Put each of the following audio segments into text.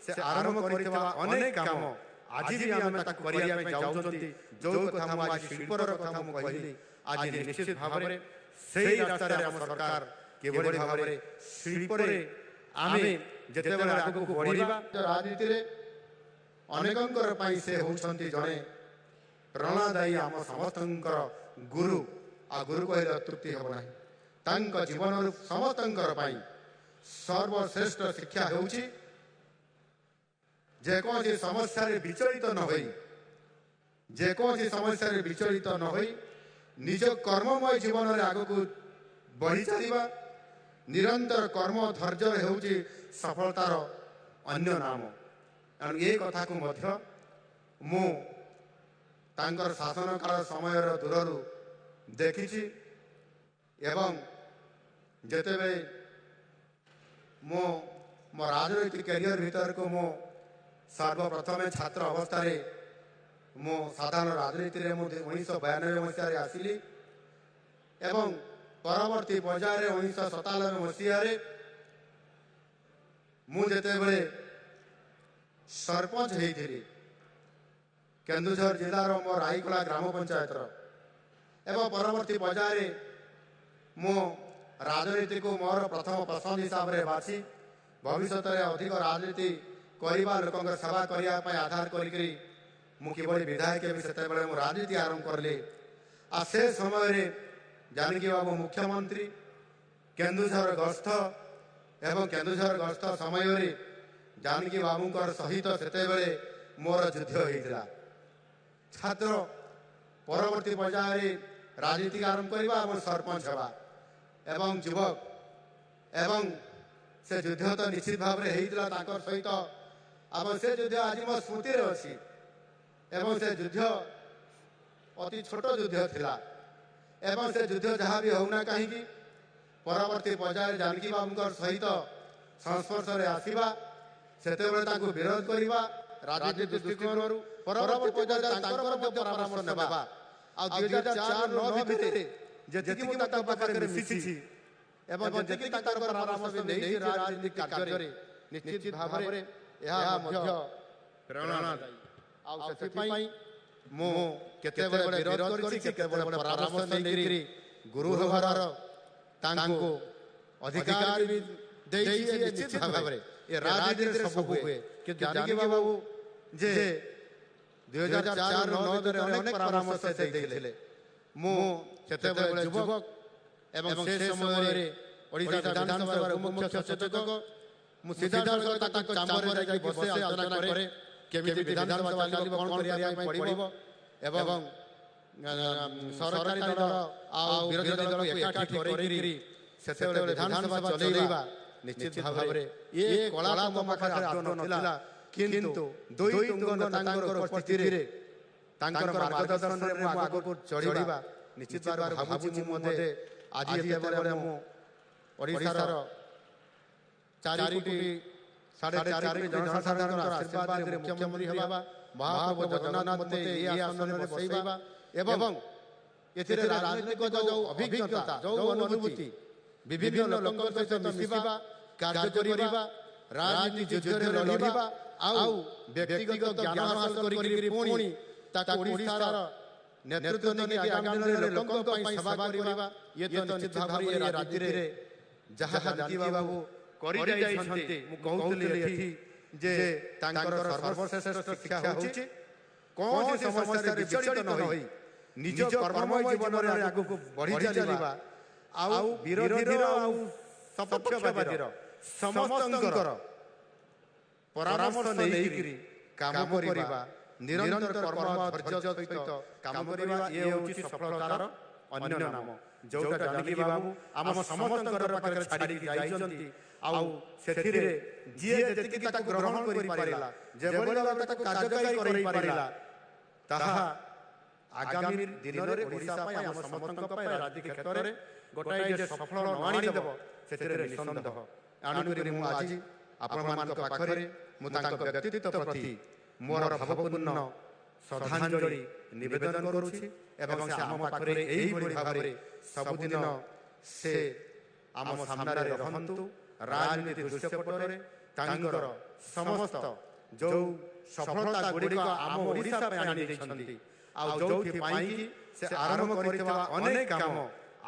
से आरंभ करितबा अनेक काम आज भी आम करिया जाऊँगी जो कथा आज शिल्पर कथा कहली आज निश्चित भाव में से रास्तार आम सरकार किभली भाव में शिल्परे आम जिते आगे बढ़ा राजनीति अनेकंकर से होती जड़े प्रेरणादायी आम समस्त गुरु आ गुरु कहले अतृप्ति हम ना जीवन समस्त सर्वश्रेष्ठ शिक्षा होची जेकोसी समस्या विचलित न होई जेकोसी समस्या विचलित न होई निज कर्ममय जीवन में आग को बढ़ी चलवा निरंतर कर्म धैर्य होची सफलतार अन्य नाम एणु ये कथा को मध्य मु तांकर शासन काल समय दूर देखी एवं जिते मो राजनैतिक कैरियर भीतर को मो सर्वप्रथम छात्र अवस्था मो साधारण राजनीति में 1992 मसीह आसिली एवं परवर्ती पर्यायर 1997 मसीह मुझे सरपंच होती केन्दुझर जिलार मो राईकला ग्राम पंचायत एवं परवर्ती पर्यायर मो राजनीति को मोर प्रथम पसंद हिसाब से बाछी भविष्य में अधिक राजनीति करवा लोक सेवा करने आधार करी किभली विधायक से राजनीति आरंभ करली आ से समय जानकी बाबू मुख्यमंत्री केन्दुझर गस्थ एवं केन्दुझर गस्थ समय जानकी बाबूंकर सहित से मोर युद्ध होता छात्र परवर्ती पर्यायर राजनीति आरंभ करवा और सरपंच हवा एवं युवक एवं से युद्ध तो निश्चित भाव में होता सहित आम से युद्ध आज मो स्मृति अच्छी एवं से युद्ध अति छोट युद्ध थिला एवं से युद्ध जहाँ भी होना कहीं परवर्ती पर्यायर जानकी बाबू सहित संस्पर्श में आसवा से विरोध करवा राजनीति दृष्टिकोण परवर्ती पर्यायर परामर्श नेबा आ 2004-09 भितर मिसी एवं परामर्श राजनीतिक कार्य निश्चित भाव में प्रेरणादायी मु केते विरोध परामर्श नहीं गुरु हबार अधिकार भी निश्चित भाव में राजनीति सब हुए जानकी बाबू जे 2004-09 अनेक परामर्श देते युवक एवं से समय ओडिशा विधानसभा मुख्य सचेतक मु सीधा चांबर बसे आलोचना करे केमिति विधानसभा चलिबो कोन करिया पड़िबो एवं सरकारी दल आ विरोधी दल को एकाठी करेकरी सेते विधानसभा चलेबा निश्चित भाव में ये कला मो पाखरे आदो नथिला किंतु दुई तुंग नेतांकर उपस्थिति रे तांकर मार्गदर्शन रे मु आगो को चढ़िबा निश्चित भाव भाबुची मते आज एते मु ओडिसा रो 4 कोटी 4.5 कोटी जनसाधारण आशीर्वाद रे मुख्यमंत्री हेबा महाप्रभु जगन्नाथ मते ये आसन रे बसैबा एवं एथिरे राजनीतिक जो अभिज्ञता जो अनुभूति विभिन्न लोकंर सहित मिसिबा कार्य करिबा राजनीति युद्ध रे लड़िबा आउ व्यक्तिगत ज्ञान हासिल करी पुणी ताको ओडिसा नेतृत्व नहीं आगामी दिन में लोकों को सेवा करिबा ये तो निश्चित भाव में राज्य रे जहाँ जानकी बाबू करि जाइछन्ते मु कहउतली एठी जे तांकर सर्वश्रेष्ठ शिक्षा होची कोन समस्या विचलित न होई निज कर्ममय जीवन रे आगु को बढ़ी चलिबा आउ विरोधी आउ सपक्षवादीर समस्तंकर परामर्श नहीं काम करिबा निरंतर कर्म धैर्य सहित काम करिबा ये होची सफलतार अन्य नाम जोटा जानकी बाबू आम समस्तंकर पाखरे छाड़ी जाइछन्ती आउ सेथिरे जे जेतिकी ताको ग्रहण करि पारिला जेबोली बाबू ताको कार्यकारी करि पारिला ताहा आगामी दिन रे ओडिसा पय आम समस्तंक पय राजनीतिक क्षेत्र रे गोटाई जे सफल नआणी देबो सेथिरे निसंदेह आनुकरी मु आज आपण मानक पाखरे मु तांक व्यक्तित्व प्रति मोर भावपूर्ण श्रद्धांजलि निवेदन करूछि एवं से आम पाखरे एही बड़ी भाबरे सबुदिन से आम सामने रहंतु राजनीति दृश्यपटरे तांकर समस्त जो सफलता गुड़िक आम ओडिशा पे आनी देइछंती आ जोथि पाई कि से आरंभ करितबा अनेक काम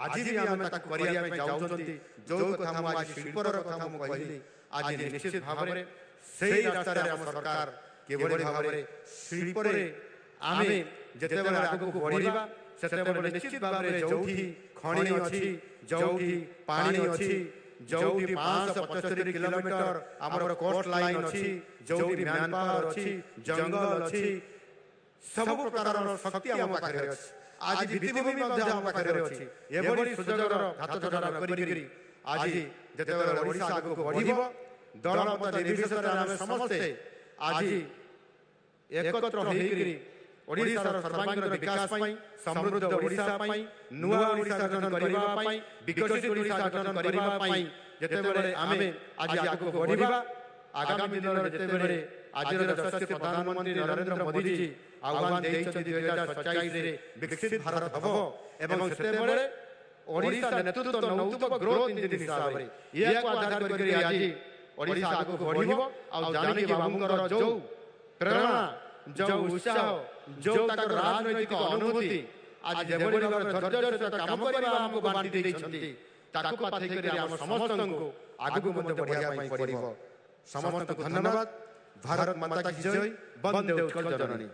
आज भी हम ताकू करिया पे जाउछंती जो कथा हम आज शिल्पर कथा हम कहिली आज निश्चित भाबरे सेही रास्ता रे हम सरकार केवल भाबरे शिल्पर रे आमे जेतेबेले आगु बढ़िबा सेतेबेले निश्चित भाबरे जोथि खणी अछि जोथि पानी अछि जोथि 575 किलोमीटर हमर कोस्ट लाइन अछि जोथि मैन पावर अछि जंगल अछि सब प्रकार शक्ति हम पाखरे अछि आज विधिभूमि मध्य हम पाखरे अछि एबोली सुजगर हाथ जोड़ा करी आज जेतेबेले ओडिशा आगु बढ़िबो दलमत निर्विशेषरे हम समस्ते आज एकत्र होइकरी ओडिशार सर्वांगीण विकास पाई समृद्ध ओडिशा पाई नुआ ओडिशा गठन करिबा पाई विकसित ओडिशा गठन करिबा पाई जेतेबेले आमे आज आगु बढ़िबा आगामी दिन जेतेबेले आजिर यशस्वी प्रधानमंत्री नरेंद्र मोदी जी आह्वान देइछथि 2027 रे विकसित भारत हबो एवं सेतेबेले ओडिशा नेतृत्व नौतुब ग्रोथ इंजिन हिसाब रे याको आधार करी आज ओडिशा आगु बढ़िबो आ जानकी बाबूंकर जो प्रेरणा जो उत्साह जो तक राजनैतिक अनुभूति आज जेबोली धैर्य सहित काम करिबा हमको बांटी देइछंती ताकू पाथै करी हम समस्त को आगु मध्य बढ़िया पई पड़िबो समस्त को धन्यवाद भारत माता की जय वंदे उत्कल जननी।